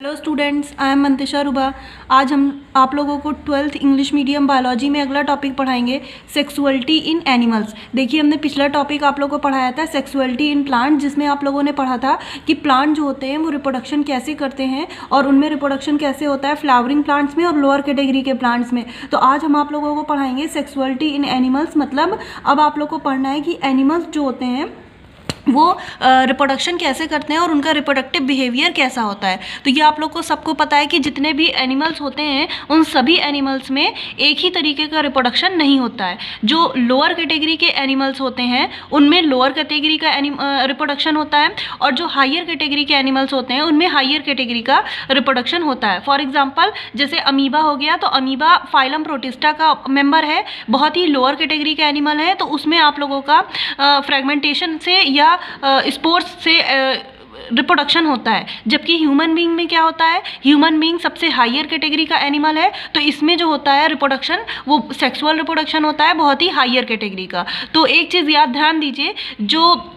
Hello students, I am Mantisha रुबा। आज हम आप लोगों को 12th इंग्लिश मीडियम बायोलॉजी में अगला टॉपिक पढ़ाएंगे, सेक्सुअलिटी इन एनिमल्स। देखिए, हमने पिछला टॉपिक आप लोगों को पढ़ाया था सेक्सुअलिटी इन प्लांट, जिसमें आप लोगों ने पढ़ा था कि प्लांट जो होते हैं वो रिप्रोडक्शन कैसे करते हैं और उनमें रिप्रोडक्शन कैसे होता है फ्लावरिंग प्लांट्स में और लोअर कैटेगरी के प्लांट्स में। तो आज हम आप लोगों को पढ़ाएंगे सेक्सुअलिटी इन एनिमल्स। मतलब अब आप लोग को पढ़ना है कि एनिमल्स जो होते हैं वो रिप्रोडक्शन कैसे करते हैं और उनका रिप्रोडक्टिव बिहेवियर कैसा होता है। तो ये आप लोग को सबको पता है कि जितने भी एनिमल्स होते हैं उन सभी एनिमल्स में एक ही तरीके का रिप्रोडक्शन नहीं होता है। जो लोअर कैटेगरी के एनिमल्स होते हैं उनमें लोअर कैटेगरी का रिप्रोडक्शन होता है और जो हायर कैटेगरी के एनिमल्स होते हैं उनमें हायर कैटेगरी का रिप्रोडक्शन होता है। फॉर एग्जाम्पल जैसे अमीबा हो गया, तो अमीबा फाइलम प्रोटिस्टा का मेंबर है, बहुत ही लोअर कैटेगरी का एनिमल है। तो उसमें आप लोगों का फ्रेगमेंटेशन से या स्पोर्स से रिप्रोडक्शन होता है। जबकि ह्यूमन बीइंग में क्या होता है, ह्यूमन बीइंग सबसे हायर कैटेगरी का एनिमल है, तो इसमें जो होता है रिप्रोडक्शन वो सेक्सुअल रिप्रोडक्शन होता है, बहुत ही हायर कैटेगरी का। तो एक चीज़ याद ध्यान दीजिए, जो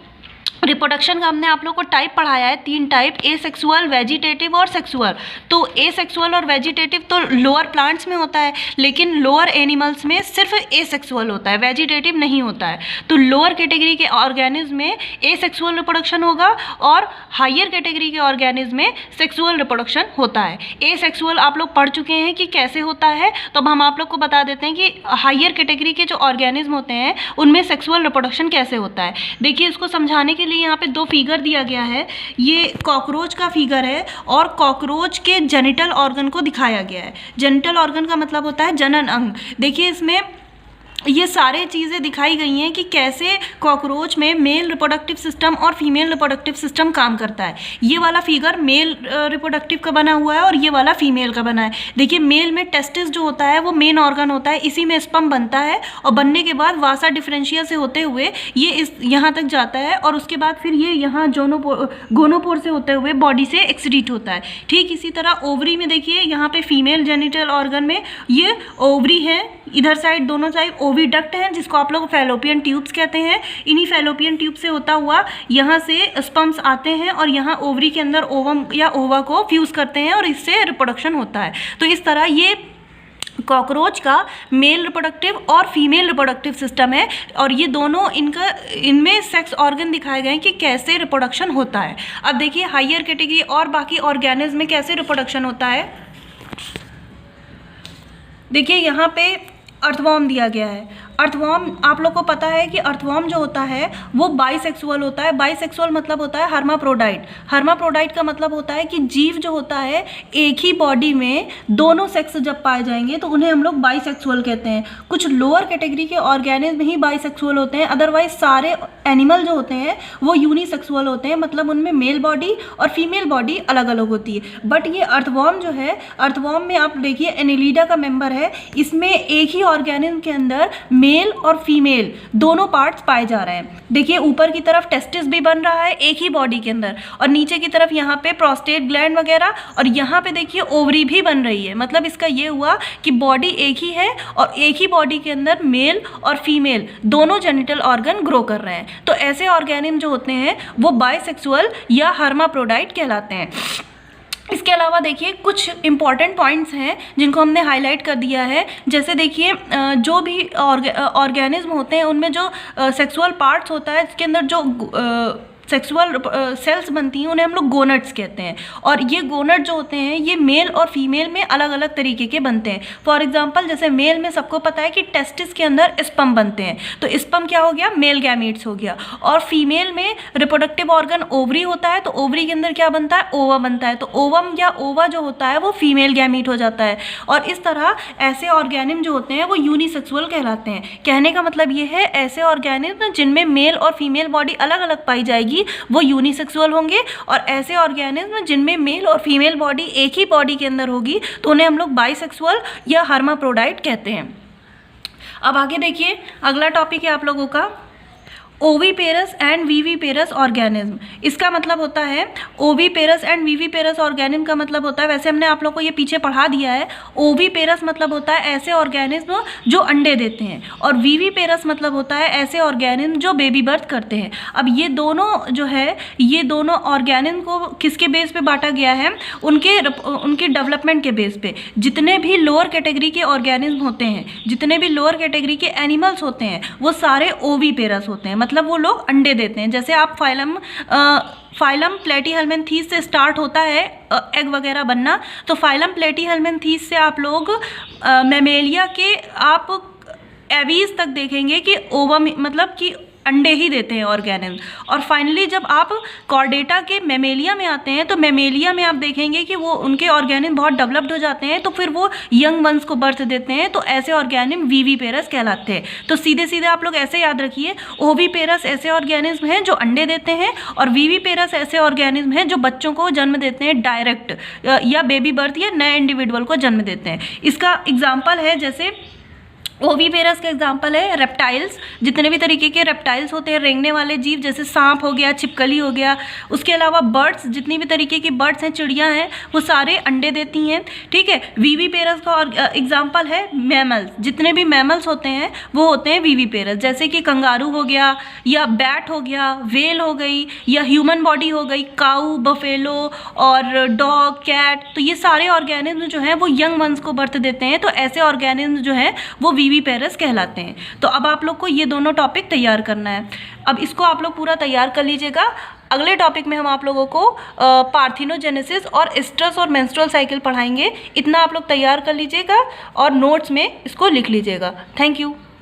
रिप्रोडक्शन का हमने आप लोग को टाइप पढ़ाया है, 3 टाइप, एसेक्सुअल, वेजिटेटिव और सेक्सुअल। तो एसेक्सुअल और वेजिटेटिव तो लोअर प्लांट्स में होता है, लेकिन लोअर एनिमल्स में सिर्फ एसेक्सुअल होता है, वेजिटेटिव नहीं होता है। तो लोअर कैटेगरी के ऑर्गेनिज्म में एसेक्सुअल रिप्रोडक्शन होगा और हायर कैटेगरी के ऑर्गेनिज्म में सेक्सुअल रिप्रोडक्शन होता है। एसेक्सुअल आप लोग पढ़ चुके हैं कि कैसे होता है, तो अब हम आप लोग को बता देते हैं कि हायर कैटेगरी के जो ऑर्गेनिज्म होते हैं उनमें सेक्सुअल रिप्रोडक्शन कैसे होता है। देखिए, इसको समझाने के लिए यहाँ पे 2 फिगर दिया गया है। ये कॉकरोच का फिगर है और कॉकरोच के जेनिटल ऑर्गन को दिखाया गया है। जेनिटल ऑर्गन का मतलब होता है जनन अंग। देखिए, इसमें ये सारे चीज़ें दिखाई गई हैं कि कैसे कॉकरोच में मेल रिप्रोडक्टिव सिस्टम और फीमेल रिप्रोडक्टिव सिस्टम काम करता है। ये वाला फिगर मेल रिप्रोडक्टिव का बना हुआ है और ये वाला फीमेल का बना है। देखिए, मेल में टेस्टिस जो होता है वो मेन ऑर्गन होता है, इसी में स्पर्म बनता है और बनने के बाद वासा डिफरेंशिया से होते हुए ये इस यहाँ तक जाता है और उसके बाद फिर ये यहाँ गोनोपोर से होते हुए बॉडी से एक्सक्रीट होता है। ठीक इसी तरह ओवरी में देखिए, यहाँ पे फीमेल जेनिटल ऑर्गन में ये ओवरी है, इधर साइड दोनों साइड ओविडक्ट हैं, जिसको आप लोग फैलोपियन ट्यूब्स कहते हैं। इन्हीं फैलोपियन ट्यूब से होता हुआ यहाँ से स्पर्म्स आते हैं और यहाँ ओवरी के अंदर ओवम या ओवा को फ्यूज़ करते हैं और इससे रिप्रोडक्शन होता है। तो इस तरह ये कॉकरोच का मेल रिप्रोडक्टिव और फीमेल रिप्रोडक्टिव सिस्टम है और ये दोनों इनमें सेक्स ऑर्गन दिखाए गए हैं कि कैसे रिप्रोडक्शन होता है। अब देखिए, हायर कैटेगरी और बाकी ऑर्गेनिज्म में कैसे रिप्रोडक्शन होता है। देखिए, यहाँ पे अर्थवॉर्म दिया गया है। अर्थवॉर्म आप लोग को पता है कि अर्थवॉर्म जो होता है वो बाइसेक्सुअल होता है। बाइसेक्सुअल मतलब होता है हर्माफ्रोडाइट। हर्माफ्रोडाइट का मतलब होता है कि जीव जो होता है एक ही बॉडी में दोनों सेक्स जब पाए जाएंगे तो उन्हें हम लोग बाइसेक्सुअल कहते हैं। कुछ लोअर कैटेगरी के ऑर्गेनिज्म ही बाइसेक्सुअल होते हैं, अदरवाइज सारे एनिमल जो होते हैं वो यूनिसेक्सुअल होते हैं, मतलब उनमें मेल बॉडी और फीमेल बॉडी अलग अलग होती है। बट ये अर्थवॉर्म जो है, अर्थवॉर्म में आप देखिए एनेलिडा का मेंबर है, इसमें एक ही ऑर्गेनिज्म के अंदर मेल और फीमेल दोनों पार्ट्स पाए जा रहे हैं। देखिए, ऊपर की तरफ टेस्टिस भी बन रहा है एक ही बॉडी के अंदर और नीचे की तरफ यहाँ पे प्रोस्टेट ग्लैंड वगैरह और यहाँ पे देखिए ओवरी भी बन रही है। मतलब इसका ये हुआ कि बॉडी एक ही है और एक ही बॉडी के अंदर मेल और फीमेल दोनों जेनिटल ऑर्गन ग्रो कर रहे हैं। तो ऐसे ऑर्गेनिज्म जो होते हैं वो बाइसेक्सुअल या हर्माफ्रोडाइट कहलाते हैं। इसके अलावा देखिए, कुछ इंपॉर्टेंट पॉइंट्स हैं जिनको हमने हाईलाइट कर दिया है। जैसे देखिए, जो भी ऑर्गेनिज्म होते हैं उनमें जो सेक्सुअल पार्ट्स होता है, इसके अंदर जो सेक्सुअल सेल्स बनती हैं उन्हें हम लोग गोनड्स कहते हैं। और ये गोनड जो होते हैं ये मेल और फीमेल में अलग अलग तरीके के बनते हैं। फॉर एग्जांपल जैसे मेल में सबको पता है कि टेस्टिस के अंदर स्पर्म बनते हैं, तो स्पर्म क्या हो गया, मेल गैमीट्स हो गया। और फीमेल में रिप्रोडक्टिव ऑर्गन ओवरी होता है, तो ओवरी के अंदर क्या बनता है, ओवा बनता है, तो ओवम या ओवा जो होता है वो फीमेल गैमीट हो जाता है। और इस तरह ऐसे ऑर्गेनिज्म जो होते हैं वो यूनिसेक्सुअल कहलाते हैं। कहने का मतलब ये है, ऐसे ऑर्गेनिज्म जिनमें मेल और फीमेल बॉडी अलग अलग पाई जाएगी वो यूनिसेक्सुअल होंगे और ऐसे ऑर्गेनिज्म जिनमें मेल और फीमेल बॉडी एक ही बॉडी के अंदर होगी तो उन्हें हम लोग बाइसेक्सुअल या हर्माफ्रोडाइट कहते हैं। अब आगे देखिए, अगला टॉपिक है आप लोगों का ओविपेरस एंड विविपेरस ऑर्गेनिज्म, इसका मतलब होता है ओविपेरस एंड विविपेरस ऑर्गेनिज्म का मतलब होता है, वैसे हमने आप लोग को ये पीछे पढ़ा दिया है। ओविपेरस मतलब होता है ऐसे ऑर्गेनिज्म जो अंडे देते हैं, और विविपेरस मतलब होता है ऐसे ऑर्गेनिज्म जो बेबी बर्थ करते हैं। अब ये दोनों जो है, ये दोनों ऑर्गेनिज्म को किसके बेस पे बांटा गया है, उनके डेवलपमेंट के बेस पे। जितने भी लोअर कैटेगरी के ऑर्गेनिज्म होते हैं, जितने भी लोअर कैटेगरी के एनिमल्स होते हैं, वो सारे ओविपेरस होते हैं, मतलब वो लोग अंडे देते हैं। जैसे आप फाइलम प्लेटीहेल्मिन्थीस से स्टार्ट होता है एग वगैरह बनना, तो फाइलम प्लेटीहेल्मिन्थीस से आप लोग मैमेलिया के आप एवीज तक देखेंगे कि ओवम मतलब कि अंडे ही देते हैं ऑर्गेनिज्म। और फाइनली जब आप कॉर्डेटा के मेमेलिया में आते हैं, तो मेमेलिया में आप देखेंगे कि वो उनके ऑर्गेनिज्म बहुत डेवलप्ड हो जाते हैं, तो फिर वो यंग वंस को बर्थ देते हैं, तो ऐसे ऑर्गेनिज्म विविपेरस कहलाते हैं। तो सीधे सीधे आप लोग ऐसे याद रखिए, ओविपेरस ऐसे ऑर्गेनिज्म हैं जो अंडे देते हैं, और विविपेरस ऐसे ऑर्गेनिज्म हैं जो बच्चों को जन्म देते हैं डायरेक्ट, या बेबी बर्थ या नए इंडिविजुअल को जन्म देते हैं। इसका एग्जाम्पल है, जैसे ओविपेरस का एग्जाम्पल है रेप्टाइल्स, जितने भी तरीके के रेप्टाइल्स होते हैं, रेंगने वाले जीव, जैसे सांप हो गया, छिपकली हो गया। उसके अलावा बर्ड्स, जितनी भी तरीके की बर्ड्स हैं, चिड़ियाँ हैं, वो सारे अंडे देती हैं, ठीक है। विविपेरस का एग्जाम्पल है मैमल्स, जितने भी मैमल्स होते हैं वो होते हैं विविपेरस, जैसे कि कंगारू हो गया, या बैट हो गया, वेल हो गई, या ह्यूमन बॉडी हो गई, काऊ, बफेलो और डॉग, कैट। तो ये सारे ऑर्गेनिज्म जो हैं वो यंग वंस को बर्थ देते हैं, तो ऐसे ऑर्गेनिज्म जो है वो विविपेरस कहलाते हैं। तो अब आप लोग को ये दोनों टॉपिक तैयार करना है। अब इसको आप लोग पूरा तैयार कर लीजिएगा। अगले टॉपिक में हम आप लोगों को पार्थिनोजेनेसिस और एस्ट्रस और मेंस्ट्रुअल साइकिल पढ़ाएंगे। इतना आप लोग तैयार कर लीजिएगा और नोट्स में इसको लिख लीजिएगा। Thank you.